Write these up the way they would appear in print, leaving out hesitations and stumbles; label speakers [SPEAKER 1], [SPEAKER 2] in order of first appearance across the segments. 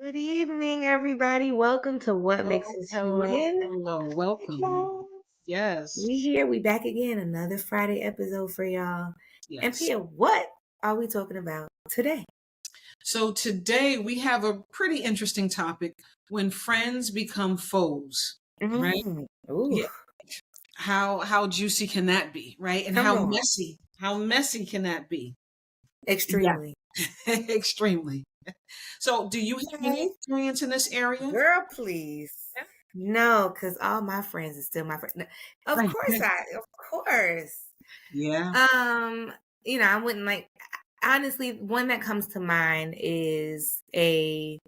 [SPEAKER 1] Good evening, everybody. Welcome to What Makes
[SPEAKER 2] Hello,
[SPEAKER 1] Us
[SPEAKER 2] hello,
[SPEAKER 1] Human.
[SPEAKER 2] hello.
[SPEAKER 1] Hey,
[SPEAKER 2] Welcome.
[SPEAKER 1] Claus.
[SPEAKER 2] Yes,
[SPEAKER 1] We here. We back again. Another Friday episode for y'all. And
[SPEAKER 2] yes.
[SPEAKER 1] Pia, what are we talking about today?
[SPEAKER 2] So today we have a pretty interesting topic when friends become foes, right?
[SPEAKER 1] Ooh,
[SPEAKER 2] Yeah. How juicy can that be, right? And
[SPEAKER 1] come on.
[SPEAKER 2] how messy can that be? Yeah,
[SPEAKER 1] Extremely.
[SPEAKER 2] extremely. So do you have any
[SPEAKER 1] Okay.
[SPEAKER 2] experience in this area?
[SPEAKER 1] Girl, please. No, because all my friends are still my friends. Of
[SPEAKER 2] Right.
[SPEAKER 1] course of course.
[SPEAKER 2] Yeah.
[SPEAKER 1] Um, I wouldn't like honestly, one that comes to mind is a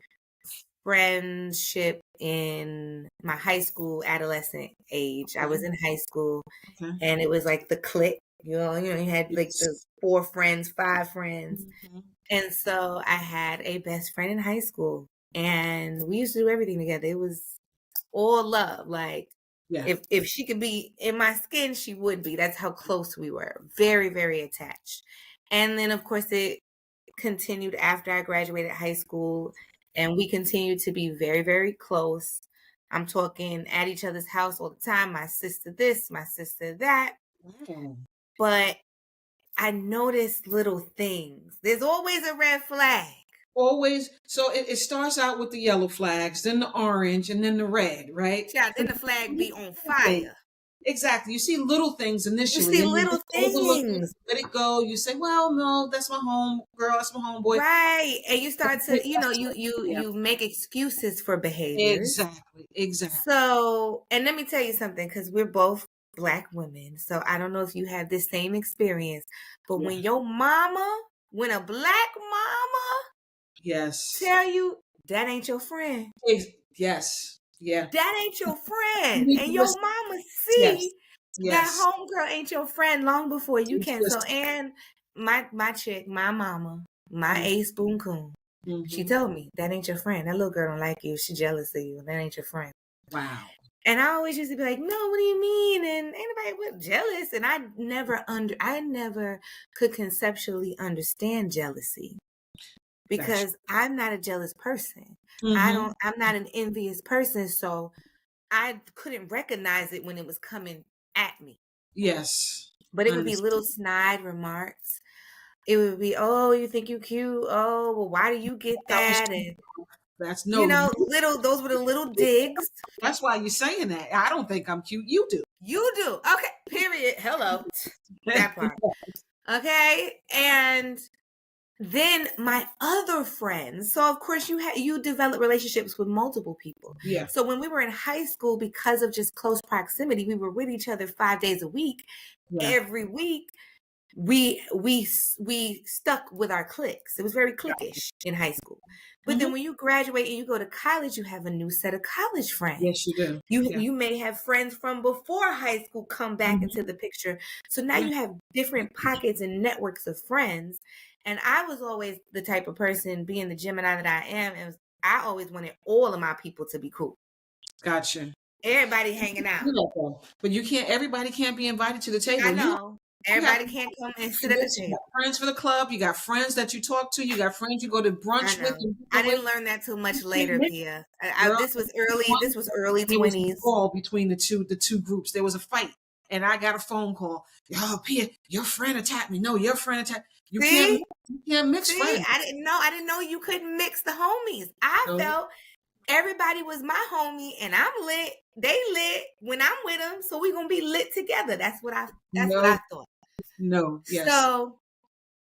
[SPEAKER 1] friendship in my high school adolescent age. I was
[SPEAKER 2] Okay.
[SPEAKER 1] in high school
[SPEAKER 2] Okay.
[SPEAKER 1] and it was like the clique. You had like the
[SPEAKER 2] Yes.
[SPEAKER 1] 4 friends, 5 friends.
[SPEAKER 2] Mhm.
[SPEAKER 1] And so I had a best friend in high school and we used to do everything together. It was all love. Like
[SPEAKER 2] Yeah.
[SPEAKER 1] if she could be in my skin, she would be. That's how close we were. Very, very attached. And then of course it continued after I graduated high school, and we continued to be very, very close. I'm talking at each other's house all the time, my sister this, my sister that.
[SPEAKER 2] Wow.
[SPEAKER 1] But I noticed little things. There's always a red flag.
[SPEAKER 2] Always, so it starts out with the yellow flags, then the orange, and then the red, right?
[SPEAKER 1] Child, then
[SPEAKER 2] And
[SPEAKER 1] the flag
[SPEAKER 2] you
[SPEAKER 1] be on
[SPEAKER 2] see things-
[SPEAKER 1] fire.
[SPEAKER 2] exactly. You see little things
[SPEAKER 1] You
[SPEAKER 2] initially,
[SPEAKER 1] see
[SPEAKER 2] and you
[SPEAKER 1] little
[SPEAKER 2] just overlook it,
[SPEAKER 1] things.
[SPEAKER 2] let it go. You say, "Well, no, that's my home girl, that's my homeboy."
[SPEAKER 1] Right. And you start to,
[SPEAKER 2] Yeah,
[SPEAKER 1] you make excuses for behaviors.
[SPEAKER 2] exactly, exactly.
[SPEAKER 1] So, and let me tell you something, because we're both Black women. So I don't know if you have this same experience, but
[SPEAKER 2] Yeah.
[SPEAKER 1] when a Black mama
[SPEAKER 2] Yes.
[SPEAKER 1] tell you that ain't your friend,
[SPEAKER 2] Ex- yes. Yeah.
[SPEAKER 1] that ain't your
[SPEAKER 2] You
[SPEAKER 1] friend,
[SPEAKER 2] need
[SPEAKER 1] and
[SPEAKER 2] to
[SPEAKER 1] your
[SPEAKER 2] listen.
[SPEAKER 1] mama
[SPEAKER 2] Yes.
[SPEAKER 1] see that
[SPEAKER 2] Yes.
[SPEAKER 1] homegirl ain't your friend long before you
[SPEAKER 2] Just
[SPEAKER 1] can. So,
[SPEAKER 2] listen.
[SPEAKER 1] and my chick, my mama, my A spoon coon, she
[SPEAKER 2] Mm-hmm.
[SPEAKER 1] told me that ain't your friend. That little girl don't like you. She jealous of you. That ain't your friend.
[SPEAKER 2] Wow.
[SPEAKER 1] And I always used to be like, no, what do you mean? And anybody was jealous. And I never could conceptually understand jealousy
[SPEAKER 2] Gotcha.
[SPEAKER 1] because I'm not a jealous person.
[SPEAKER 2] Mm-hmm.
[SPEAKER 1] I'm not an envious person. So I couldn't recognize it when it was coming at me.
[SPEAKER 2] Yes.
[SPEAKER 1] But it would be little
[SPEAKER 2] Understood.
[SPEAKER 1] snide remarks. It would be, oh, you think you cute? Oh, well, why do you get
[SPEAKER 2] That was
[SPEAKER 1] that? And
[SPEAKER 2] That's no,
[SPEAKER 1] those were the little digs.
[SPEAKER 2] that's why you're saying that. I don't think I'm cute. You do.
[SPEAKER 1] You do. Okay. Period. Hello. That part. Okay. And then my other friends. So of course you develop relationships with multiple people.
[SPEAKER 2] Yeah.
[SPEAKER 1] So when we were in high school, because of just close proximity, we were with each other 5 days a week.
[SPEAKER 2] Yeah.
[SPEAKER 1] Every week, we stuck with our cliques. It was very cliquish in high school. But
[SPEAKER 2] Hmm.
[SPEAKER 1] then when you graduate and you go to college, you have a new set of college friends.
[SPEAKER 2] Yes, you do.
[SPEAKER 1] You
[SPEAKER 2] Yeah.
[SPEAKER 1] you may have friends from before high school come back into
[SPEAKER 2] Hmm.
[SPEAKER 1] the picture. So now
[SPEAKER 2] Yeah.
[SPEAKER 1] you have different pockets and networks of friends. And I was always the type of person, being the Gemini that I am, and I always wanted all of my people to be cool.
[SPEAKER 2] Gotcha.
[SPEAKER 1] Everybody hanging out.
[SPEAKER 2] You know, though. But you can't. Everybody can't be invited to the
[SPEAKER 1] I
[SPEAKER 2] table.
[SPEAKER 1] know.
[SPEAKER 2] You have
[SPEAKER 1] Everybody can't come and sit at the
[SPEAKER 2] yes, you
[SPEAKER 1] table.
[SPEAKER 2] got friends for the club. You got friends that you talk to. You got friends you go to
[SPEAKER 1] I
[SPEAKER 2] brunch with
[SPEAKER 1] know.
[SPEAKER 2] and
[SPEAKER 1] I
[SPEAKER 2] dinner with.
[SPEAKER 1] didn't learn that too
[SPEAKER 2] You
[SPEAKER 1] much
[SPEAKER 2] can't
[SPEAKER 1] later,
[SPEAKER 2] mix,
[SPEAKER 1] Pia.
[SPEAKER 2] girl.
[SPEAKER 1] This
[SPEAKER 2] One
[SPEAKER 1] was early
[SPEAKER 2] there was a
[SPEAKER 1] 20s.
[SPEAKER 2] brawl between the two groups. There was a fight, and I got a phone call. Oh, Pia, your friend attacked me. No, your friend attacked. You can't.
[SPEAKER 1] See?
[SPEAKER 2] You can't mix
[SPEAKER 1] See?
[SPEAKER 2] friends.
[SPEAKER 1] I didn't know you couldn't mix the homies. I
[SPEAKER 2] No,
[SPEAKER 1] felt everybody was my homie and I'm lit. They lit when I'm with them, so we gonna be lit together. That's what
[SPEAKER 2] no,
[SPEAKER 1] I thought.
[SPEAKER 2] no. Yes.
[SPEAKER 1] So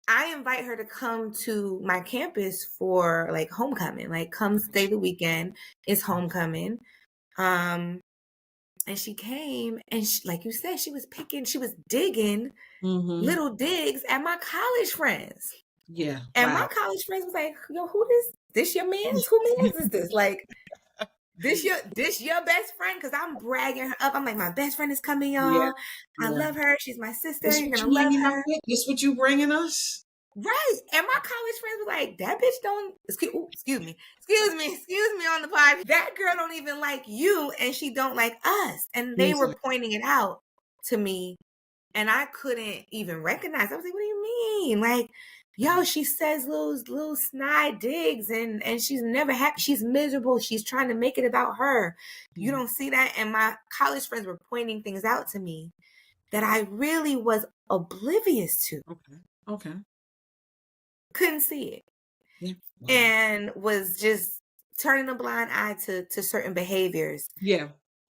[SPEAKER 1] I invite her to come to my campus for like homecoming. Like come stay the weekend. It's homecoming. Um and she came and like you said, she was digging
[SPEAKER 2] Mm-hmm.
[SPEAKER 1] little digs at my college friends.
[SPEAKER 2] Yeah.
[SPEAKER 1] And my
[SPEAKER 2] Wow.
[SPEAKER 1] college friends was like, yo, who this your man's? Who man's is this? Like, this your best friend? Cause I'm bragging her up. I'm like, my best friend is coming,
[SPEAKER 2] Yeah.
[SPEAKER 1] y'all. I
[SPEAKER 2] Yeah.
[SPEAKER 1] love her. She's my sister.
[SPEAKER 2] This
[SPEAKER 1] You're
[SPEAKER 2] what
[SPEAKER 1] gonna
[SPEAKER 2] you
[SPEAKER 1] love
[SPEAKER 2] hanging out
[SPEAKER 1] her.
[SPEAKER 2] with? This what you bringing us?
[SPEAKER 1] Right. And my college friends were like, that bitch don't excuse me. Excuse me on the pod. That girl don't even like you and she don't like us. And they were
[SPEAKER 2] Exactly.
[SPEAKER 1] pointing it out to me and I couldn't even recognize. I was like, what do you mean? Like, Yo, she says little snide digs and she's never happy. She's miserable. She's trying to make it about her. You
[SPEAKER 2] Yeah.
[SPEAKER 1] don't see that? And my college friends were pointing things out to me that I really was oblivious to.
[SPEAKER 2] Okay. Okay.
[SPEAKER 1] Couldn't see it.
[SPEAKER 2] Yeah. Wow.
[SPEAKER 1] And was just turning a blind eye to certain behaviors.
[SPEAKER 2] Yeah.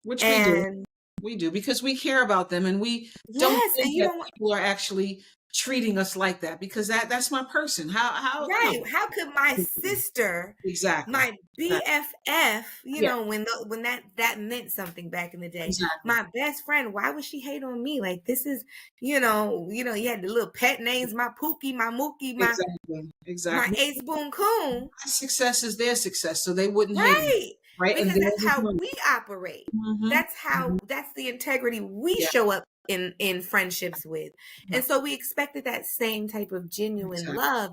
[SPEAKER 2] Which we do.
[SPEAKER 1] And
[SPEAKER 2] We do because we care about them and we don't
[SPEAKER 1] yes, and
[SPEAKER 2] think
[SPEAKER 1] you
[SPEAKER 2] that
[SPEAKER 1] don't
[SPEAKER 2] people are actually treating us like that because that's my person. How no.
[SPEAKER 1] right. How could my sister,
[SPEAKER 2] Exactly.
[SPEAKER 1] my
[SPEAKER 2] Exactly.
[SPEAKER 1] BFF,
[SPEAKER 2] Yeah,
[SPEAKER 1] when that meant something back in the day,
[SPEAKER 2] exactly.
[SPEAKER 1] my best friend, why would she hate on me? Like this is, you had the little pet names, my Pookie, my Mookie,
[SPEAKER 2] Exactly.
[SPEAKER 1] my
[SPEAKER 2] Exactly.
[SPEAKER 1] Ace Boon Coon,
[SPEAKER 2] My success is their success, so they wouldn't hate me.
[SPEAKER 1] right?
[SPEAKER 2] Right? And
[SPEAKER 1] Because that's
[SPEAKER 2] theirs is
[SPEAKER 1] how
[SPEAKER 2] mine.
[SPEAKER 1] we operate.
[SPEAKER 2] Mm-hmm. Hmm.
[SPEAKER 1] That's the integrity we
[SPEAKER 2] Yeah.
[SPEAKER 1] show up in friendships with.
[SPEAKER 2] Yeah.
[SPEAKER 1] And so we expected that same type of genuine
[SPEAKER 2] Exactly.
[SPEAKER 1] love.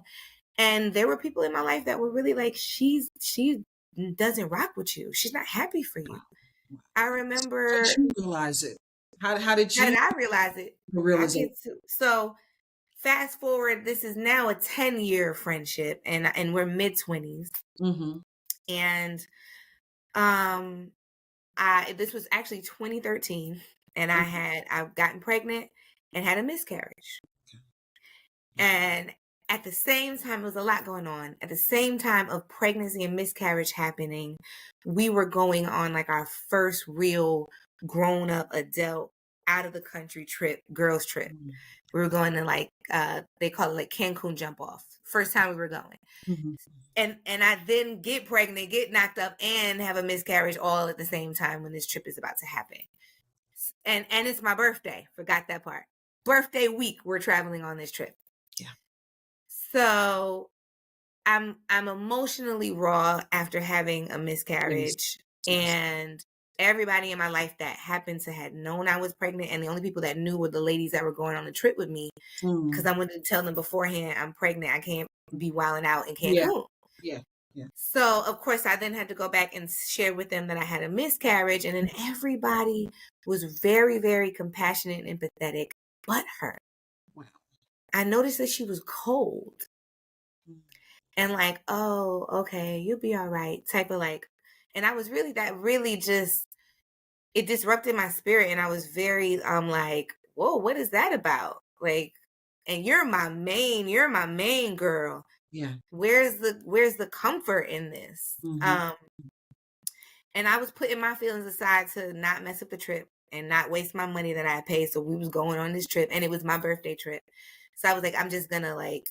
[SPEAKER 1] And there were people in my life that were really like, she doesn't rock with you. She's not happy for
[SPEAKER 2] Wow.
[SPEAKER 1] you.
[SPEAKER 2] Wow.
[SPEAKER 1] I
[SPEAKER 2] How did
[SPEAKER 1] remember,
[SPEAKER 2] you realize it? How did
[SPEAKER 1] how did
[SPEAKER 2] you
[SPEAKER 1] I realize it? I
[SPEAKER 2] realize it?
[SPEAKER 1] get to so fast forward, this is now a 10-year friendship and we're mid-20s.
[SPEAKER 2] Mm-hmm.
[SPEAKER 1] And um I this was actually 2013 and I've gotten pregnant and had a miscarriage. And at the same time, there was a lot going on. At the same time of pregnancy and miscarriage happening, we were going on like our first real grown up adult out of the country trip, girls trip.
[SPEAKER 2] Mm-hmm.
[SPEAKER 1] We were going to like they call it like Cancun jump off. First time we were going.
[SPEAKER 2] Mm-hmm.
[SPEAKER 1] And I then get pregnant, get knocked up, and have a miscarriage all at the same time when this trip is about to happen. And it's my birthday. Forgot that part. Birthday week, we're traveling on this trip.
[SPEAKER 2] Yeah.
[SPEAKER 1] So I'm emotionally raw after having a
[SPEAKER 2] Yes.
[SPEAKER 1] miscarriage.
[SPEAKER 2] Yes.
[SPEAKER 1] And everybody in my life that happened to had known I was pregnant, and the only people that knew were the ladies that were going on the trip with me, because
[SPEAKER 2] Mm.
[SPEAKER 1] I wanted to tell them beforehand I'm pregnant. I can't be wilding out in
[SPEAKER 2] Yeah.
[SPEAKER 1] Cancun.
[SPEAKER 2] Yeah. Yeah.
[SPEAKER 1] So of course I then had to go back and share with them that I had a miscarriage, and then everybody was very, very compassionate and empathetic, but her.
[SPEAKER 2] Wow.
[SPEAKER 1] I noticed that she was cold.
[SPEAKER 2] Mm.
[SPEAKER 1] And like, oh, okay, you'll be all right, type of like. And I was really that really just it disrupted my spirit, and I was very like, whoa, what is that about? Like, and you're my main girl.
[SPEAKER 2] Yeah.
[SPEAKER 1] Where's the comfort in this?
[SPEAKER 2] Mm-hmm.
[SPEAKER 1] And I was putting my feelings aside to not mess up the trip and not waste my money that I had paid. So we was going on this trip, and it was my birthday trip. So I was like, I'm just gonna like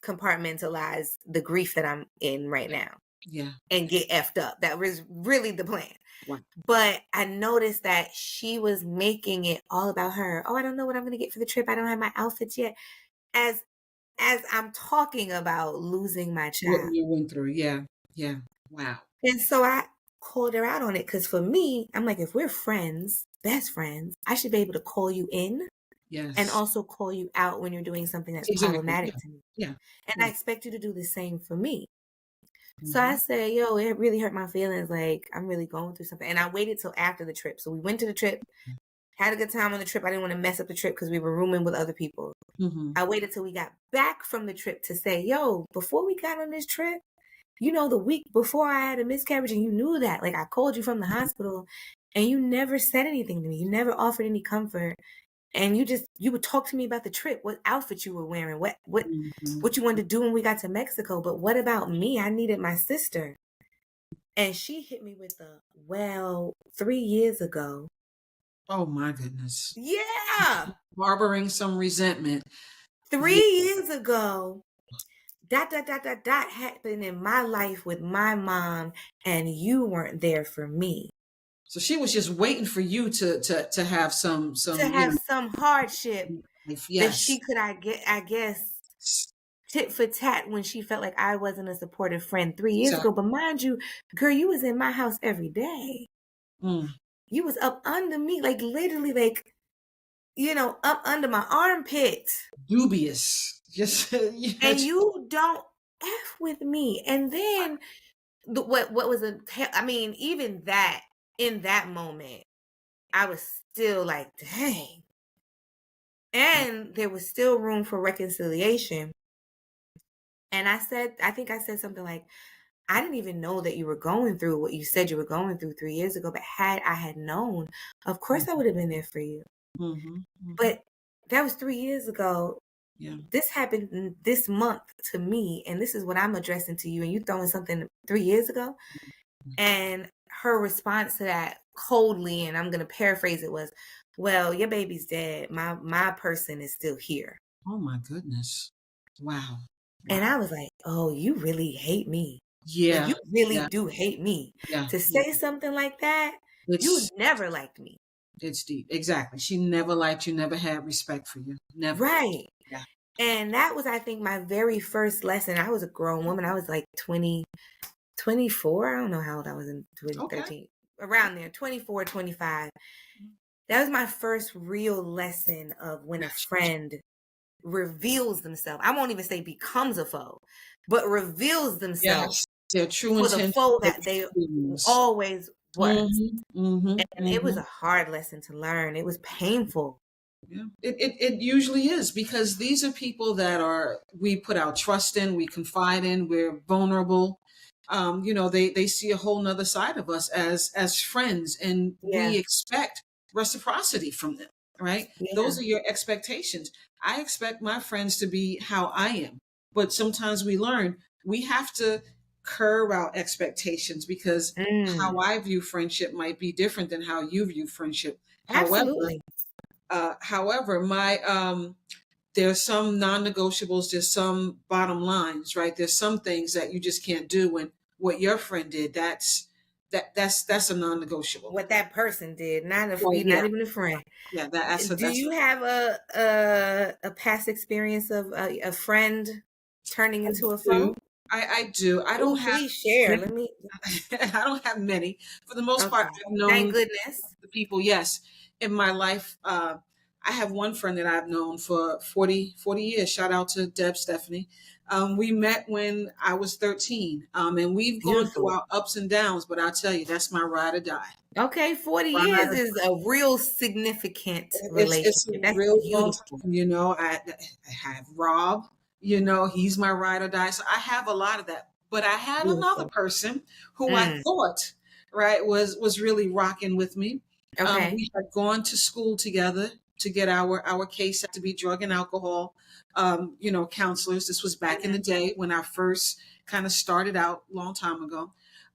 [SPEAKER 1] compartmentalize the grief that I'm in right
[SPEAKER 2] Yeah.
[SPEAKER 1] now
[SPEAKER 2] Yeah.
[SPEAKER 1] and get effed up. That was really the plan.
[SPEAKER 2] Wow.
[SPEAKER 1] But I noticed that she was making it all about her. Oh, I don't know what I'm gonna get for the trip. I don't have my outfits yet. As I'm talking about losing my
[SPEAKER 2] What
[SPEAKER 1] child.
[SPEAKER 2] you went through. Yeah. Yeah. Wow.
[SPEAKER 1] And so I called her out on it because for me, I'm like, if we're friends, best friends, I should be able to call you in and
[SPEAKER 2] Yes.
[SPEAKER 1] also call you out when you're doing something that's
[SPEAKER 2] Exactly.
[SPEAKER 1] problematic
[SPEAKER 2] Yeah.
[SPEAKER 1] to me.
[SPEAKER 2] Yeah.
[SPEAKER 1] And I
[SPEAKER 2] Yeah.
[SPEAKER 1] expect you to do the same for me. So
[SPEAKER 2] Mm-hmm.
[SPEAKER 1] I said, yo, it really hurt my feelings. Like, I'm really going through something. And I waited till after the trip. So we went to the trip, had a good time on the trip. I didn't want to mess up the trip because we were rooming with other people.
[SPEAKER 2] Mm-hmm.
[SPEAKER 1] I waited till we got back from the trip to say, yo, before we got on this trip, the week before I had a miscarriage, and you knew that. Like, I called you from the hospital and you never said anything to me. You never offered any comfort. And you would talk to me about the trip, what outfit you were wearing,
[SPEAKER 2] Mm-hmm.
[SPEAKER 1] what you wanted to do when we got to Mexico. But what about me? I needed my sister. And she hit me with the, well, 3 years ago.
[SPEAKER 2] Oh my goodness.
[SPEAKER 1] Yeah.
[SPEAKER 2] Harboring some resentment.
[SPEAKER 1] 3 years ago, dot happened in my life with my mom, and you weren't there for me.
[SPEAKER 2] So she was just waiting for you to have some
[SPEAKER 1] To have some hardship
[SPEAKER 2] life.
[SPEAKER 1] that
[SPEAKER 2] Yes.
[SPEAKER 1] she could, I guess, tit for tat when she felt like I wasn't a supportive friend 3 years ago.
[SPEAKER 2] Exactly.
[SPEAKER 1] But mind you, girl, you was in my house every day.
[SPEAKER 2] Mm.
[SPEAKER 1] You was up under me, like literally, like, up under my armpit.
[SPEAKER 2] Dubious. Just
[SPEAKER 1] And you don't F with me. And then what was even that in that moment, I was still like, dang. And there was still room for reconciliation. And I think I said something like, I didn't even know that you were going through what you said you were going through 3 years ago. But had I had known, of course I would have been there for you.
[SPEAKER 2] Mm-hmm. Mm-hmm.
[SPEAKER 1] But that was 3 years ago.
[SPEAKER 2] Yeah.
[SPEAKER 1] This happened this month to me, and this is what I'm addressing to you, and you throwing something 3 years ago. And her response to that coldly, and I'm gonna paraphrase it, was, "Well, your baby's dead. My person is still here."
[SPEAKER 2] Oh my goodness. Wow.
[SPEAKER 1] And
[SPEAKER 2] Wow.
[SPEAKER 1] I was like, "Oh, you really hate me. Like
[SPEAKER 2] Yeah.
[SPEAKER 1] you really
[SPEAKER 2] Yeah.
[SPEAKER 1] do hate me.
[SPEAKER 2] Yeah.
[SPEAKER 1] To
[SPEAKER 2] Yeah.
[SPEAKER 1] say something like that, you
[SPEAKER 2] It's
[SPEAKER 1] never liked me."
[SPEAKER 2] it's deep. Exactly. She never liked you, never had respect for you. Never.
[SPEAKER 1] Right.
[SPEAKER 2] Yeah.
[SPEAKER 1] And that was, I think, my very first lesson. I was a grown woman. I was like 24. I don't know how old I was in
[SPEAKER 2] Okay.
[SPEAKER 1] 2013. Around there, 24, 25. That was my first real lesson of when a friend reveals themselves. I won't even say becomes a foe, but reveals themselves
[SPEAKER 2] Yes. Their true
[SPEAKER 1] for the
[SPEAKER 2] intention,
[SPEAKER 1] foe
[SPEAKER 2] their
[SPEAKER 1] that they
[SPEAKER 2] true feelings.
[SPEAKER 1] always was.
[SPEAKER 2] Mm-hmm. Mm-hmm.
[SPEAKER 1] And it was
[SPEAKER 2] Mm-hmm.
[SPEAKER 1] a hard lesson to learn. It was painful.
[SPEAKER 2] Yeah, it usually is because these are people that we put our trust in, we confide in, we're vulnerable. They see a whole nother side of us as friends, and
[SPEAKER 1] Yeah.
[SPEAKER 2] we expect reciprocity from them, right? Those
[SPEAKER 1] Yeah.
[SPEAKER 2] are your expectations. I expect my friends to be how I am, but sometimes we learn we have to curb our expectations because how
[SPEAKER 1] Mm,
[SPEAKER 2] I view friendship might be different than how you view friendship. However,
[SPEAKER 1] absolutely.
[SPEAKER 2] my there's some non-negotiables, there's some bottom lines, right? There's some things that you just can't do, and what your friend did, that's a non-negotiable.
[SPEAKER 1] What that person did,
[SPEAKER 2] Well, yeah,
[SPEAKER 1] not even a friend.
[SPEAKER 2] yeah, that's a
[SPEAKER 1] Do
[SPEAKER 2] that's
[SPEAKER 1] you have a past experience of a friend turning
[SPEAKER 2] I
[SPEAKER 1] into a foe?
[SPEAKER 2] do. I do. I don't
[SPEAKER 1] Ooh,
[SPEAKER 2] have
[SPEAKER 1] please share.
[SPEAKER 2] many.
[SPEAKER 1] Let me.
[SPEAKER 2] I don't have many. For the most part,
[SPEAKER 1] Okay.
[SPEAKER 2] I've
[SPEAKER 1] Thank
[SPEAKER 2] known
[SPEAKER 1] goodness.
[SPEAKER 2] the people, yes, in my life. I have one friend that I've known for 40 years. Shout out to Deb Stephanie. We met when I was 13, and we've gone through
[SPEAKER 1] Beautiful.
[SPEAKER 2] our ups and downs, but I'll tell you, that's my ride or die.
[SPEAKER 1] Okay, 40
[SPEAKER 2] Ride
[SPEAKER 1] years
[SPEAKER 2] or
[SPEAKER 1] is a real significant
[SPEAKER 2] it's a
[SPEAKER 1] relationship. That's
[SPEAKER 2] real long
[SPEAKER 1] beautiful.
[SPEAKER 2] time, I have Rob, he's my ride or die. So I have a lot of that. But I had another
[SPEAKER 1] Beautiful.
[SPEAKER 2] person who I
[SPEAKER 1] Mm,
[SPEAKER 2] thought, right, was really rocking with me.
[SPEAKER 1] okay.
[SPEAKER 2] We had gone to school together to get our case to be drug and alcohol, counselors. This was back in the
[SPEAKER 1] Mhm.
[SPEAKER 2] day when I first kind of started out a long time ago.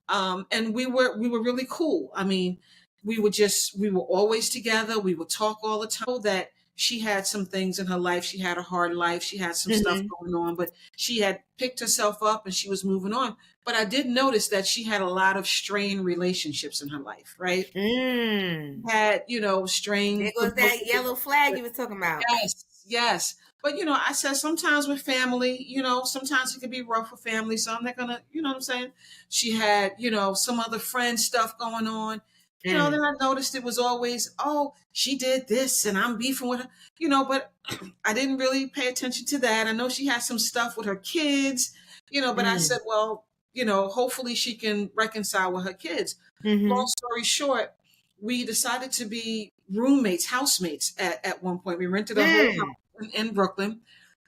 [SPEAKER 2] And we were really cool. I mean, we were always together. We would talk all the time. That she had some things in her life. She had a hard life. She had some stuff
[SPEAKER 1] Mhm.
[SPEAKER 2] going on, but she had picked herself up and she was moving on. But I did notice that she had a lot of strained relationships in her life, right?
[SPEAKER 1] Mm.
[SPEAKER 2] Had,
[SPEAKER 1] There
[SPEAKER 2] strained
[SPEAKER 1] goes that yellow flag you was talking about.
[SPEAKER 2] Yes, yes. But I said sometimes with family, sometimes it could be rough with family. So I'm not gonna, you know what I'm saying? She had, some other friend stuff going on. Then
[SPEAKER 1] Mm.
[SPEAKER 2] I noticed it was always, oh, she did this and I'm beefing with her, but I didn't really pay attention to that. I know she had some stuff with her kids, but I
[SPEAKER 1] Mm.
[SPEAKER 2] said, well, hopefully she can reconcile with her kids. Long
[SPEAKER 1] Mhm.
[SPEAKER 2] story short, we decided to be roommates, housemates at one point. We rented a whole
[SPEAKER 1] Mm.
[SPEAKER 2] house in Brooklyn.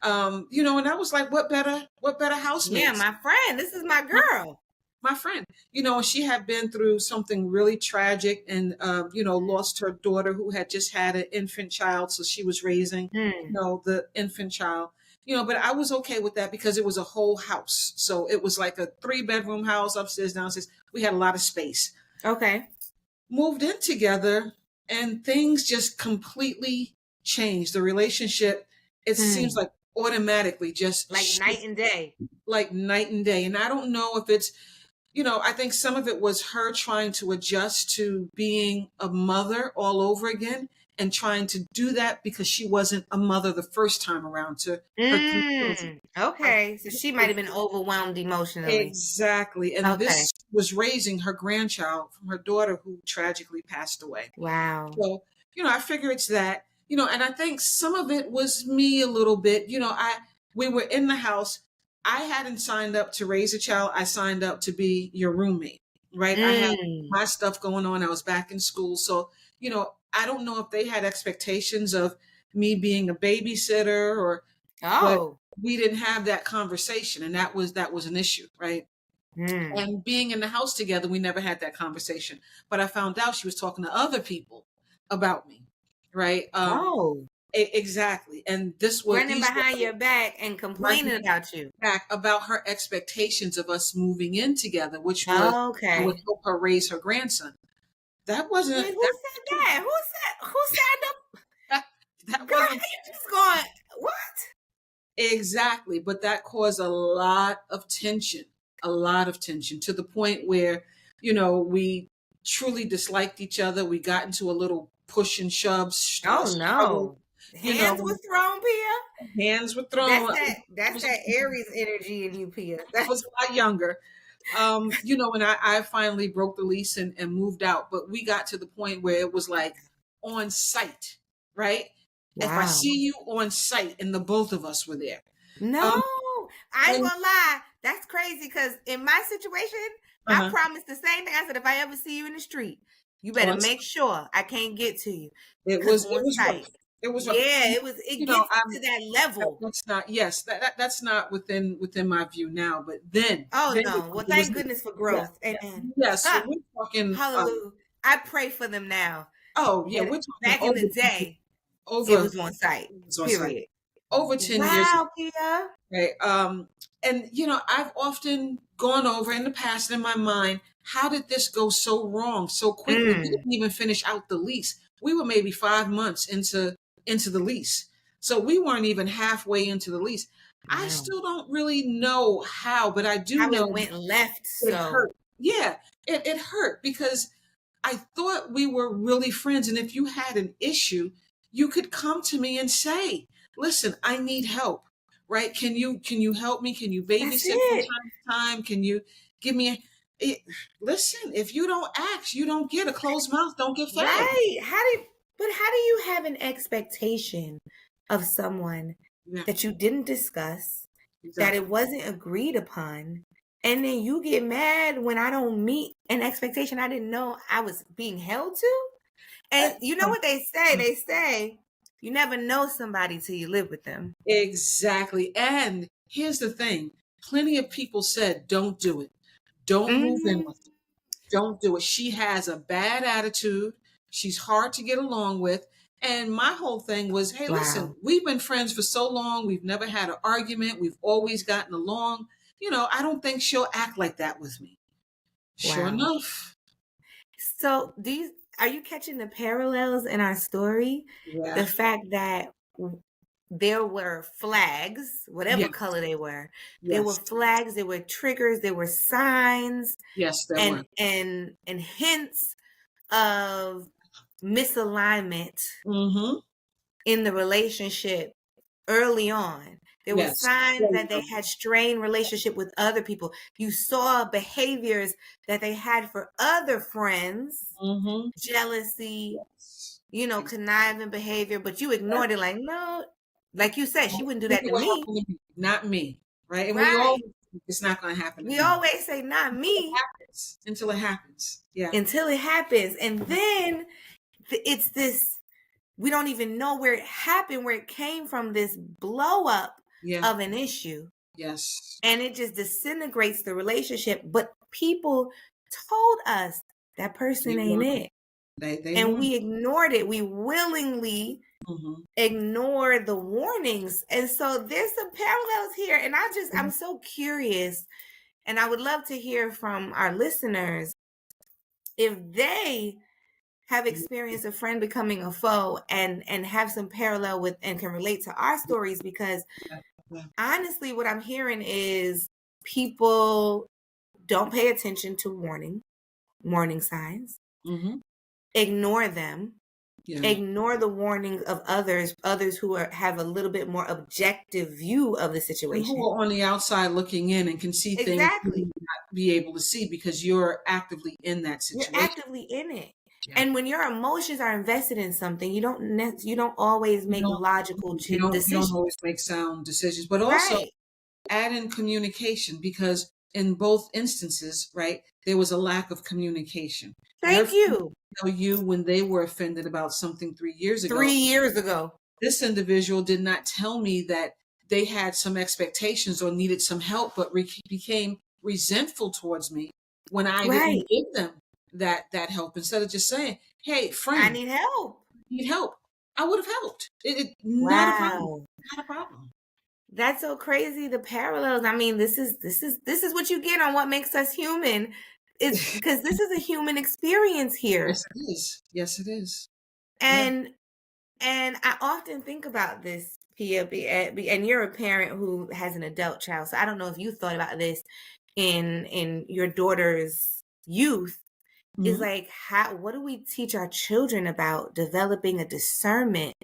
[SPEAKER 2] And I was like, what better
[SPEAKER 1] Yeah,
[SPEAKER 2] housemates?
[SPEAKER 1] my friend. This is my
[SPEAKER 2] My,
[SPEAKER 1] girl.
[SPEAKER 2] my friend, she had been through something really tragic and, lost her daughter who had just had an infant child. So she was raising,
[SPEAKER 1] Mm.
[SPEAKER 2] the infant child, but I was okay with that because it was a whole house. So it was like a 3-bedroom house, upstairs, downstairs. We had a lot of space.
[SPEAKER 1] Okay.
[SPEAKER 2] Moved in together and things just completely changed. The relationship, it seems
[SPEAKER 1] Hmm.
[SPEAKER 2] like automatically just
[SPEAKER 1] Like night and day.
[SPEAKER 2] like night and day. And I don't know if it's, I think some of it was her trying to adjust to being a mother all over again and trying to do that because she wasn't a mother the first time around to her 3 children.
[SPEAKER 1] Mm.
[SPEAKER 2] I
[SPEAKER 1] Okay. So she might have been overwhelmed emotionally.
[SPEAKER 2] Exactly. And
[SPEAKER 1] Okay.
[SPEAKER 2] this was raising her grandchild from her daughter who tragically passed away.
[SPEAKER 1] Wow.
[SPEAKER 2] So, I figure it's that, and I think some of it was me a little bit. We were in the house. I hadn't signed up to raise a child. I signed up to be your roommate, right? I had
[SPEAKER 1] Mm.
[SPEAKER 2] my stuff going on. I was back in school. So, I don't know if they had expectations of me being a babysitter or, but
[SPEAKER 1] Oh.
[SPEAKER 2] we didn't have that conversation, and that was an issue, right?
[SPEAKER 1] Mm.
[SPEAKER 2] And being in the house together, we never had that conversation. But I found out she was talking to other people about me, right?
[SPEAKER 1] Oh,
[SPEAKER 2] Exactly. And
[SPEAKER 1] running
[SPEAKER 2] these were
[SPEAKER 1] behind your back and complaining about you.
[SPEAKER 2] back about her expectations of us moving in together, which was I would
[SPEAKER 1] Okay.
[SPEAKER 2] help her raise her grandson. That wasn't
[SPEAKER 1] Wait, who said that? Who signed up?
[SPEAKER 2] that, that
[SPEAKER 1] Girl, how
[SPEAKER 2] wasn't
[SPEAKER 1] you just going, what?
[SPEAKER 2] exactly, but that caused a lot of tension to the point where, we truly disliked each other. We got into a little push and shove
[SPEAKER 1] Oh
[SPEAKER 2] struggle.
[SPEAKER 1] no. Hands were thrown, Pia.
[SPEAKER 2] Hands were thrown.
[SPEAKER 1] That's that Aries energy in you, Pia.
[SPEAKER 2] I was a lot younger. And I finally broke the lease and moved out. But we got to the point where it was like on site, right? If I
[SPEAKER 1] Wow.
[SPEAKER 2] see you on site and the both of us were there.
[SPEAKER 1] No,
[SPEAKER 2] Um,
[SPEAKER 1] I ain't
[SPEAKER 2] and
[SPEAKER 1] gonna lie. That's crazy because in my situation, I
[SPEAKER 2] uh-huh,
[SPEAKER 1] promised the same thing. I said, if I ever see you in the street, you better
[SPEAKER 2] on
[SPEAKER 1] make sure I can't get to you
[SPEAKER 2] it
[SPEAKER 1] because
[SPEAKER 2] was
[SPEAKER 1] I'm
[SPEAKER 2] it
[SPEAKER 1] on
[SPEAKER 2] was rough.
[SPEAKER 1] site.
[SPEAKER 2] It was rough.
[SPEAKER 1] Yeah, it
[SPEAKER 2] You know,
[SPEAKER 1] gets
[SPEAKER 2] I'm
[SPEAKER 1] to that level.
[SPEAKER 2] that's not yes, that's not within my view now. But
[SPEAKER 1] Oh
[SPEAKER 2] then
[SPEAKER 1] no. Well,
[SPEAKER 2] it was
[SPEAKER 1] thank goodness for
[SPEAKER 2] yeah,
[SPEAKER 1] growth. Amen.
[SPEAKER 2] yes. So
[SPEAKER 1] Ah,
[SPEAKER 2] we're talking
[SPEAKER 1] hallelujah. I pray for them now.
[SPEAKER 2] oh yeah,
[SPEAKER 1] But
[SPEAKER 2] we're talking
[SPEAKER 1] back in the day, it
[SPEAKER 2] over
[SPEAKER 1] was on site.
[SPEAKER 2] it was on site
[SPEAKER 1] Period.
[SPEAKER 2] over 10 years.
[SPEAKER 1] Wow, Pia.
[SPEAKER 2] Right. And I've often gone over in the past in my mind, how did this go so wrong so quickly? We
[SPEAKER 1] Mm,
[SPEAKER 2] didn't even finish out the lease. We were maybe 5 months into the lease. So we weren't even halfway into the lease. I
[SPEAKER 1] wow.
[SPEAKER 2] still don't really know how, but I do
[SPEAKER 1] How it
[SPEAKER 2] know
[SPEAKER 1] went left
[SPEAKER 2] it
[SPEAKER 1] so.
[SPEAKER 2] hurt. Yeah, it hurt because I thought we were really friends. And if you had an issue, you could come to me and say, listen, I need help. Right? Can you help me? Can you
[SPEAKER 1] That's
[SPEAKER 2] babysit from
[SPEAKER 1] it.
[SPEAKER 2] time to time? Can you give me it, listen, if you don't ask, you don't get a closed mouth, don't get fed.
[SPEAKER 1] Right. How do you have an expectation of someone
[SPEAKER 2] Yeah,
[SPEAKER 1] that you didn't discuss, that
[SPEAKER 2] exactly.
[SPEAKER 1] it wasn't agreed upon, and then you get mad when I don't meet an expectation I didn't know I was being held to? And you know what they say? They say you never know somebody till you live with them.
[SPEAKER 2] Exactly. And here's the thing. Plenty of people said, don't do it. Don't move in
[SPEAKER 1] Mm,
[SPEAKER 2] with her. Don't do it. She has a bad attitude. She's hard to get along with. And my whole thing was, hey, listen,
[SPEAKER 1] wow.
[SPEAKER 2] we've been friends for so long. We've never had an argument. We've always gotten along. I don't think she'll act like that with me. Sure
[SPEAKER 1] Wow.
[SPEAKER 2] enough.
[SPEAKER 1] So, are you catching the parallels in our story?
[SPEAKER 2] Yeah.
[SPEAKER 1] The fact that there were flags, whatever
[SPEAKER 2] Yes.
[SPEAKER 1] color they were. There were
[SPEAKER 2] Yes.
[SPEAKER 1] flags, there were triggers, there were signs
[SPEAKER 2] Yes, there
[SPEAKER 1] and
[SPEAKER 2] were.
[SPEAKER 1] and hints of misalignment
[SPEAKER 2] Mm-hmm.
[SPEAKER 1] in the relationship early on. There were
[SPEAKER 2] Yes.
[SPEAKER 1] signs that they had strained relationship with other people. You saw behaviors that they had for other friends,
[SPEAKER 2] Mm-hmm.
[SPEAKER 1] jealousy,
[SPEAKER 2] Yes.
[SPEAKER 1] conniving behavior, but you ignored it like, no, like you said, she wouldn't do
[SPEAKER 2] Look
[SPEAKER 1] that
[SPEAKER 2] at
[SPEAKER 1] to
[SPEAKER 2] what
[SPEAKER 1] me.
[SPEAKER 2] happened to me, not me. Right. And we all
[SPEAKER 1] Right.
[SPEAKER 2] it's not going to happen to
[SPEAKER 1] We
[SPEAKER 2] me
[SPEAKER 1] always say, not me,
[SPEAKER 2] until it happens. Yeah.
[SPEAKER 1] until it happens. And then it's this, we don't even know where it happened, where it came from, this blow up
[SPEAKER 2] Yeah.
[SPEAKER 1] of an issue.
[SPEAKER 2] Yes.
[SPEAKER 1] And it just disintegrates the relationship. But people told us that person
[SPEAKER 2] They
[SPEAKER 1] ain't
[SPEAKER 2] weren't.
[SPEAKER 1] it.
[SPEAKER 2] They
[SPEAKER 1] And
[SPEAKER 2] weren't.
[SPEAKER 1] we ignored it. We willingly
[SPEAKER 2] Mm-hmm.
[SPEAKER 1] ignore the warnings. And so there's some parallels here. And I'm so curious. And I would love to hear from our listeners if they have experienced a friend becoming a foe and have some parallel with and can relate to our stories, because
[SPEAKER 2] Yeah. Yeah.
[SPEAKER 1] honestly what I'm hearing is people don't pay attention to warning signs,
[SPEAKER 2] Mm-hmm.
[SPEAKER 1] ignore them,
[SPEAKER 2] Yeah.
[SPEAKER 1] ignore the warnings of others who have a little bit more objective view of the
[SPEAKER 2] And who
[SPEAKER 1] situation.
[SPEAKER 2] are on the outside looking in and can see things you may
[SPEAKER 1] Exactly.
[SPEAKER 2] not be able to see because you're actively in that
[SPEAKER 1] You're
[SPEAKER 2] situation.
[SPEAKER 1] actively in it.
[SPEAKER 2] Yeah.
[SPEAKER 1] And when your emotions are invested in something, you don't always
[SPEAKER 2] You
[SPEAKER 1] make
[SPEAKER 2] don't
[SPEAKER 1] logical
[SPEAKER 2] you don't
[SPEAKER 1] decisions.
[SPEAKER 2] always make sound decisions, but also
[SPEAKER 1] Right.
[SPEAKER 2] add in communication because in both instances, right, there was a lack of communication. Your
[SPEAKER 1] Thank
[SPEAKER 2] friend
[SPEAKER 1] you.
[SPEAKER 2] tell you when they were offended about something 3 years ago.
[SPEAKER 1] 3 years ago.
[SPEAKER 2] This individual did not tell me that they had some expectations or needed some help, but became resentful towards me when I
[SPEAKER 1] Right.
[SPEAKER 2] didn't give them that help. Instead of just saying, "Hey,
[SPEAKER 1] I
[SPEAKER 2] friend,
[SPEAKER 1] need help.
[SPEAKER 2] need help," I would have helped. Not a problem.
[SPEAKER 1] Wow.
[SPEAKER 2] Not a problem.
[SPEAKER 1] That's so crazy. The parallels. I mean, this is what you get on what makes us human. Is because this is a human experience here.
[SPEAKER 2] Yes, it is. Yes, it is. Yeah.
[SPEAKER 1] And and I often think about this, Pia, and you're a parent who has an adult child. So I don't know if you thought about this in your daughter's youth. Is
[SPEAKER 2] Hmm.
[SPEAKER 1] like, how what do we teach our children about developing a discernment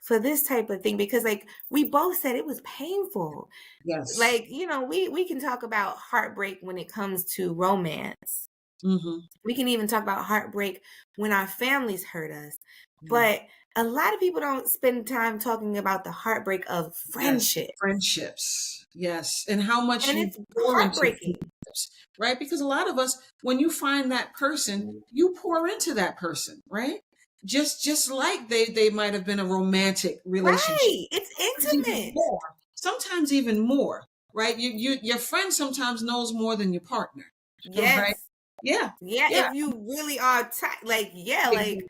[SPEAKER 1] for this type of thing? Because like we both said, it was painful.
[SPEAKER 2] Yes.
[SPEAKER 1] Like, we can talk about heartbreak when it comes to romance.
[SPEAKER 2] Hmm.
[SPEAKER 1] We can even talk about heartbreak when our families hurt us.
[SPEAKER 2] Yeah.
[SPEAKER 1] But a lot of people don't spend time talking about the heartbreak of
[SPEAKER 2] Yes.
[SPEAKER 1] friendship.
[SPEAKER 2] Friendships. Yes. And how much
[SPEAKER 1] And
[SPEAKER 2] you
[SPEAKER 1] it's
[SPEAKER 2] pour into
[SPEAKER 1] heartbreaking.
[SPEAKER 2] friendships, right? Because a lot of us, when you find that person, you pour into that person, right? Just like they might have been a romantic relationship.
[SPEAKER 1] Right. It's
[SPEAKER 2] Sometimes even
[SPEAKER 1] intimate.
[SPEAKER 2] more. Sometimes even more, right? Your friend sometimes knows more than your partner, right?
[SPEAKER 1] Yes.
[SPEAKER 2] Yeah.
[SPEAKER 1] Yeah.
[SPEAKER 2] Yeah.
[SPEAKER 1] If you really are tight, like, yeah, like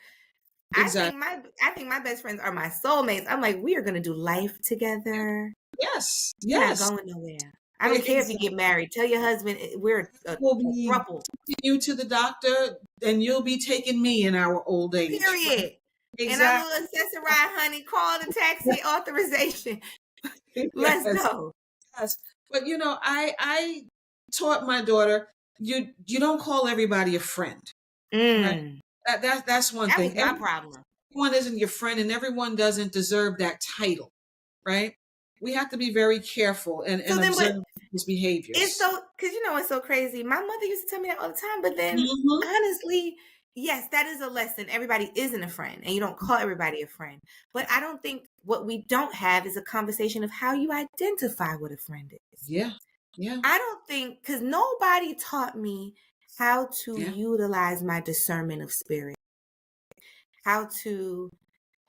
[SPEAKER 2] Exactly.
[SPEAKER 1] I think my best friends are my soulmates. I'm like, we are gonna do life together.
[SPEAKER 2] Yes.
[SPEAKER 1] We're not
[SPEAKER 2] Yes.
[SPEAKER 1] going nowhere. I don't care if you get married. Tell your husband we're a
[SPEAKER 2] Will be
[SPEAKER 1] throuple.
[SPEAKER 2] taking you to the doctor, and you'll be taking me in our old age. Right?
[SPEAKER 1] Period. And our
[SPEAKER 2] Exactly.
[SPEAKER 1] little accessoride, honey, call the taxi authorization. Let's
[SPEAKER 2] Yes.
[SPEAKER 1] go.
[SPEAKER 2] Yes. But I taught my daughter, you don't call everybody a friend, right?
[SPEAKER 1] Mm,
[SPEAKER 2] That's one
[SPEAKER 1] that was
[SPEAKER 2] thing.
[SPEAKER 1] my problem.
[SPEAKER 2] Everyone isn't your friend, and everyone doesn't deserve that title, right? We have to be very careful
[SPEAKER 1] So
[SPEAKER 2] and
[SPEAKER 1] then,
[SPEAKER 2] observe
[SPEAKER 1] but
[SPEAKER 2] his
[SPEAKER 1] it's
[SPEAKER 2] behaviors.
[SPEAKER 1] so, because it's so crazy. My mother used to tell me that all the time, but then
[SPEAKER 2] Hmm.
[SPEAKER 1] honestly, yes, that is a lesson. Everybody isn't a friend, and you don't call everybody a friend. But I don't think what we don't have is a conversation of how you identify what a friend is.
[SPEAKER 2] Yeah. Yeah.
[SPEAKER 1] I don't think, because nobody taught me how to
[SPEAKER 2] Yeah.
[SPEAKER 1] utilize my discernment of spirit, how to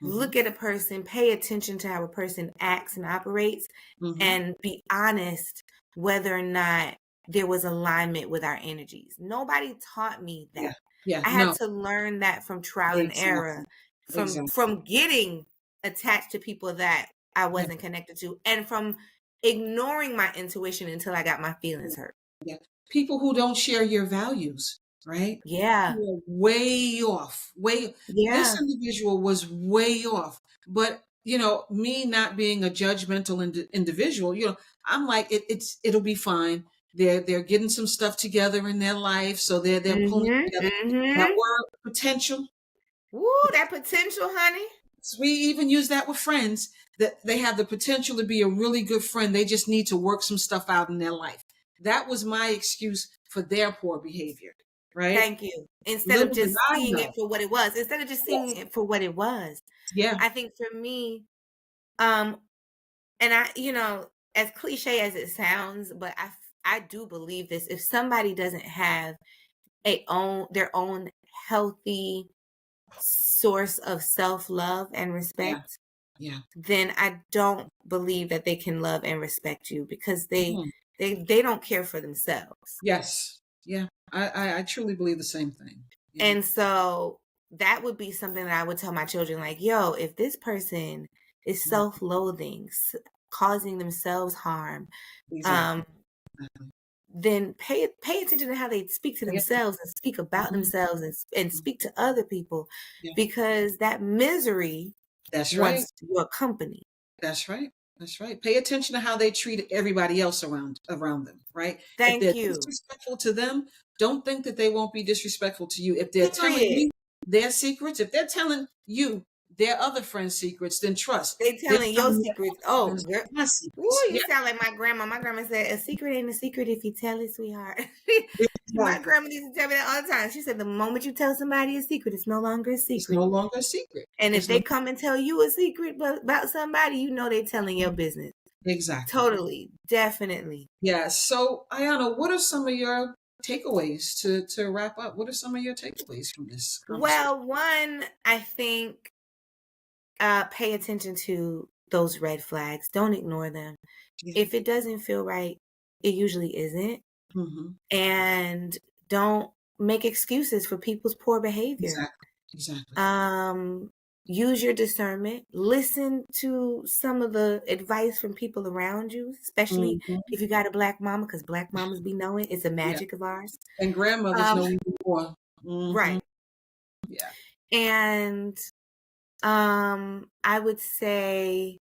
[SPEAKER 2] Hmm.
[SPEAKER 1] look at a person, pay attention to how a person acts and operates,
[SPEAKER 2] Hmm.
[SPEAKER 1] and be honest whether or not there was alignment with our energies. Nobody taught me
[SPEAKER 2] Yeah.
[SPEAKER 1] that.
[SPEAKER 2] Yeah.
[SPEAKER 1] I had
[SPEAKER 2] No.
[SPEAKER 1] to learn that from trial and error,
[SPEAKER 2] Exactly.
[SPEAKER 1] from
[SPEAKER 2] Exactly.
[SPEAKER 1] from getting attached to people that I
[SPEAKER 2] Yeah.
[SPEAKER 1] wasn't connected to, and from ignoring my intuition until I got my
[SPEAKER 2] Yeah.
[SPEAKER 1] feelings hurt.
[SPEAKER 2] Yeah. People who don't share your values, right?
[SPEAKER 1] Yeah.
[SPEAKER 2] Who are way off. Way This
[SPEAKER 1] Yeah.
[SPEAKER 2] individual was way off. But me not being a judgmental individual, I'm like it'll be fine. They're getting some stuff together in their life, so they're pulling
[SPEAKER 1] Mhm.
[SPEAKER 2] together. That
[SPEAKER 1] Mhm.
[SPEAKER 2] word potential.
[SPEAKER 1] Woo, that potential, honey.
[SPEAKER 2] We even use that with friends, that they have the potential to be a really good friend. They just need to work some stuff out in their life. That was my excuse for their poor behavior, right?
[SPEAKER 1] Thank you. Instead of
[SPEAKER 2] Little did
[SPEAKER 1] just
[SPEAKER 2] I
[SPEAKER 1] seeing it
[SPEAKER 2] know.
[SPEAKER 1] for what it was, instead of just seeing
[SPEAKER 2] Yes.
[SPEAKER 1] it for what it was.
[SPEAKER 2] Yeah.
[SPEAKER 1] I think for me, um, and as cliche as it sounds, but I do believe this. If somebody doesn't have their own healthy source of self-love and
[SPEAKER 2] Yeah.
[SPEAKER 1] respect,
[SPEAKER 2] Yeah.
[SPEAKER 1] then I don't believe that they can love and respect you, because they
[SPEAKER 2] Mhm.
[SPEAKER 1] they don't care for themselves.
[SPEAKER 2] Yes. Yeah. I truly believe the same thing. Yeah.
[SPEAKER 1] And so that would be something that I would tell my children, like, yo, if this person is
[SPEAKER 2] Mhm.
[SPEAKER 1] self-loathing, causing themselves harm,
[SPEAKER 2] Exactly.
[SPEAKER 1] um,
[SPEAKER 2] Exactly.
[SPEAKER 1] then pay attention to how they speak to
[SPEAKER 2] Yeah.
[SPEAKER 1] themselves and speak about
[SPEAKER 2] Mhm.
[SPEAKER 1] themselves, and
[SPEAKER 2] Mhm.
[SPEAKER 1] speak to other people,
[SPEAKER 2] Yeah.
[SPEAKER 1] because that misery
[SPEAKER 2] That's right.
[SPEAKER 1] wants your company.
[SPEAKER 2] That's right. That's right. Pay attention to how they treat everybody else around them, right? If
[SPEAKER 1] Thank
[SPEAKER 2] they're
[SPEAKER 1] you.
[SPEAKER 2] disrespectful to them, don't think that they won't be disrespectful to you. If they're telling
[SPEAKER 1] Period.
[SPEAKER 2] you their secrets, if they're telling you their other friends' secrets, then trust
[SPEAKER 1] They
[SPEAKER 2] they're
[SPEAKER 1] telling your
[SPEAKER 2] telling your
[SPEAKER 1] secrets.
[SPEAKER 2] other
[SPEAKER 1] Oh,
[SPEAKER 2] friends
[SPEAKER 1] girl.
[SPEAKER 2] my
[SPEAKER 1] Ooh,
[SPEAKER 2] secrets.
[SPEAKER 1] you
[SPEAKER 2] Yeah,
[SPEAKER 1] sound like my grandma. My grandma said, a secret ain't a secret if you tell it, sweetheart. My
[SPEAKER 2] exactly.
[SPEAKER 1] grandma used to tell me that all the time. She said, the moment you tell somebody a secret, it's no longer a
[SPEAKER 2] It's
[SPEAKER 1] secret.
[SPEAKER 2] no longer a secret.
[SPEAKER 1] And if
[SPEAKER 2] It's no
[SPEAKER 1] they come and tell you a secret about somebody, they telling your business.
[SPEAKER 2] exactly.
[SPEAKER 1] Totally. Definitely.
[SPEAKER 2] Yeah. So, Ayana, what are some of your takeaways to wrap up? What are some of your takeaways from this conversation?
[SPEAKER 1] Well, one, I think, pay attention to those red flags. Don't ignore them.
[SPEAKER 2] Yeah.
[SPEAKER 1] If it doesn't feel right, it usually isn't.
[SPEAKER 2] Mm-hmm.
[SPEAKER 1] And don't make excuses for people's poor behavior.
[SPEAKER 2] Exactly. Exactly.
[SPEAKER 1] Use your discernment. Listen to some of the advice from people around you, especially
[SPEAKER 2] Mm-hmm.
[SPEAKER 1] if you got a black mama, because black mamas be knowing. It's a
[SPEAKER 2] Yeah.
[SPEAKER 1] magic of ours.
[SPEAKER 2] And grandmothers
[SPEAKER 1] Um,
[SPEAKER 2] know even more. Mm-hmm.
[SPEAKER 1] right.
[SPEAKER 2] Yeah.
[SPEAKER 1] And I would say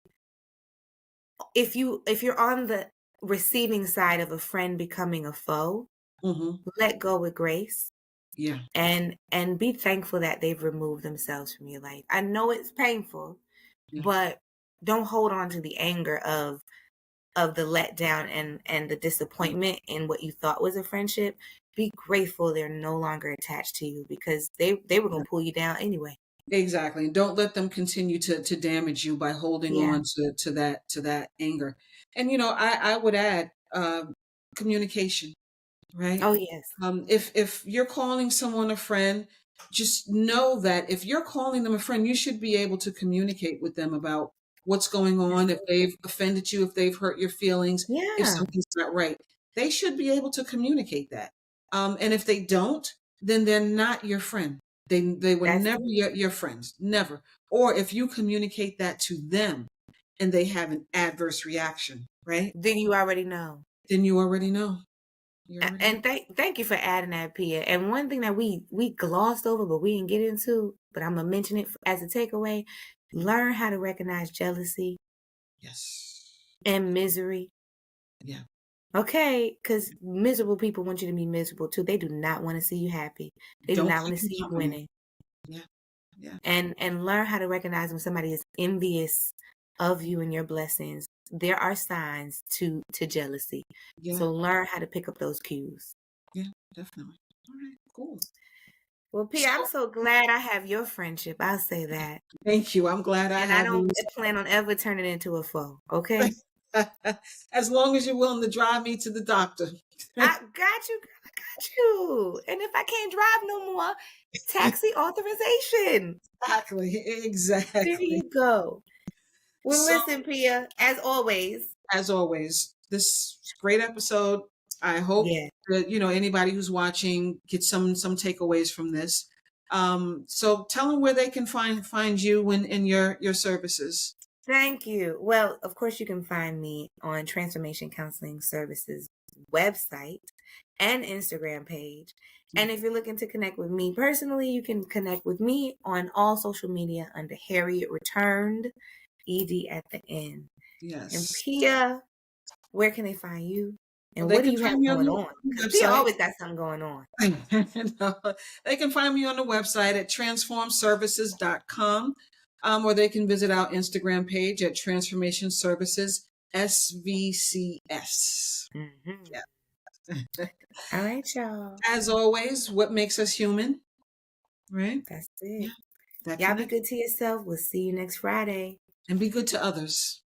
[SPEAKER 1] if you're on the receiving side of a friend becoming a foe,
[SPEAKER 2] Mm-hmm.
[SPEAKER 1] let go with grace.
[SPEAKER 2] Yeah.
[SPEAKER 1] And be thankful that they've removed themselves from your life. I know it's painful,
[SPEAKER 2] Yeah.
[SPEAKER 1] but don't hold on to the anger of the letdown and the disappointment in what you thought was a friendship. Be grateful they're no longer attached to you, because they were
[SPEAKER 2] Yeah.
[SPEAKER 1] gonna pull you down anyway.
[SPEAKER 2] Exactly. Don't let them continue to damage you by holding
[SPEAKER 1] Yeah.
[SPEAKER 2] on to that anger. And I would add communication, right?
[SPEAKER 1] Oh yes.
[SPEAKER 2] If you're calling someone a friend, just know that if you're calling them a friend, you should be able to communicate with them about what's going on, if
[SPEAKER 1] Absolutely.
[SPEAKER 2] they've offended you, if they've hurt your feelings, if
[SPEAKER 1] Yeah.
[SPEAKER 2] something's not right. They should be able to communicate that. And if they don't, then they're not your friend. They were
[SPEAKER 1] That's
[SPEAKER 2] never
[SPEAKER 1] it.
[SPEAKER 2] your friends, never. Or if you communicate that to them and they have an adverse reaction, right?
[SPEAKER 1] Then you already know.
[SPEAKER 2] Then you already know. You already know.
[SPEAKER 1] And thank you for adding that, Pia. And one thing that we glossed over, but we didn't get into, but I'm gonna mention it as a takeaway: learn how to recognize jealousy
[SPEAKER 2] Yes.
[SPEAKER 1] and misery.
[SPEAKER 2] Yeah.
[SPEAKER 1] Okay, because miserable people want you to be miserable too. They do not want to see you happy. They do
[SPEAKER 2] Don't
[SPEAKER 1] not want
[SPEAKER 2] keep
[SPEAKER 1] to
[SPEAKER 2] you
[SPEAKER 1] see you
[SPEAKER 2] company.
[SPEAKER 1] winning.
[SPEAKER 2] Yeah. Yeah.
[SPEAKER 1] And learn how to recognize when somebody is envious of you and your blessings. There are signs to jealousy.
[SPEAKER 2] Yeah.
[SPEAKER 1] So learn how to pick up those cues.
[SPEAKER 2] Yeah. Definitely. All right. Cool.
[SPEAKER 1] Well, Pia, I'm
[SPEAKER 2] So
[SPEAKER 1] so glad I have your friendship. I'll say that.
[SPEAKER 2] thank you. I'm glad I
[SPEAKER 1] And I
[SPEAKER 2] have
[SPEAKER 1] don't
[SPEAKER 2] you.
[SPEAKER 1] plan on ever turning into a foe. Okay?
[SPEAKER 2] As long as you're willing to drive me to the doctor.
[SPEAKER 1] I got you. I got you. And if I can't drive no more, taxi authorization.
[SPEAKER 2] Exactly.
[SPEAKER 1] There
[SPEAKER 2] Exactly.
[SPEAKER 1] you go. Well,
[SPEAKER 2] So
[SPEAKER 1] listen, Pia, as always.
[SPEAKER 2] as always, this great episode. I hope
[SPEAKER 1] Yeah.
[SPEAKER 2] that anybody who's watching gets some takeaways from this. So tell them where they can find you in your services.
[SPEAKER 1] Thank you. Well, of course, you can find me on Transformation Counseling Services website and Instagram page.
[SPEAKER 2] Yeah.
[SPEAKER 1] And if you're looking to connect with me personally, you can connect with me on all social media under Harriet Returned, ED at the end. And
[SPEAKER 2] Yes.
[SPEAKER 1] Pia, where can they find you?
[SPEAKER 2] Well,
[SPEAKER 1] And
[SPEAKER 2] they
[SPEAKER 1] what do
[SPEAKER 2] can
[SPEAKER 1] you have
[SPEAKER 2] find me on
[SPEAKER 1] going
[SPEAKER 2] the
[SPEAKER 1] on? Because Pia
[SPEAKER 2] website.
[SPEAKER 1] always got something going on.
[SPEAKER 2] No, they can find me on the website at transformservices.com, or they can visit our Instagram page at Transformation Services SVCS.
[SPEAKER 1] Mm-hmm.
[SPEAKER 2] Yeah.
[SPEAKER 1] All right, y'all.
[SPEAKER 2] As always, what makes us human, right?
[SPEAKER 1] That's
[SPEAKER 2] Yeah,
[SPEAKER 1] it.
[SPEAKER 2] that
[SPEAKER 1] Y'all be
[SPEAKER 2] connect
[SPEAKER 1] good to yourself. We'll see you next Friday.
[SPEAKER 2] and be good to others.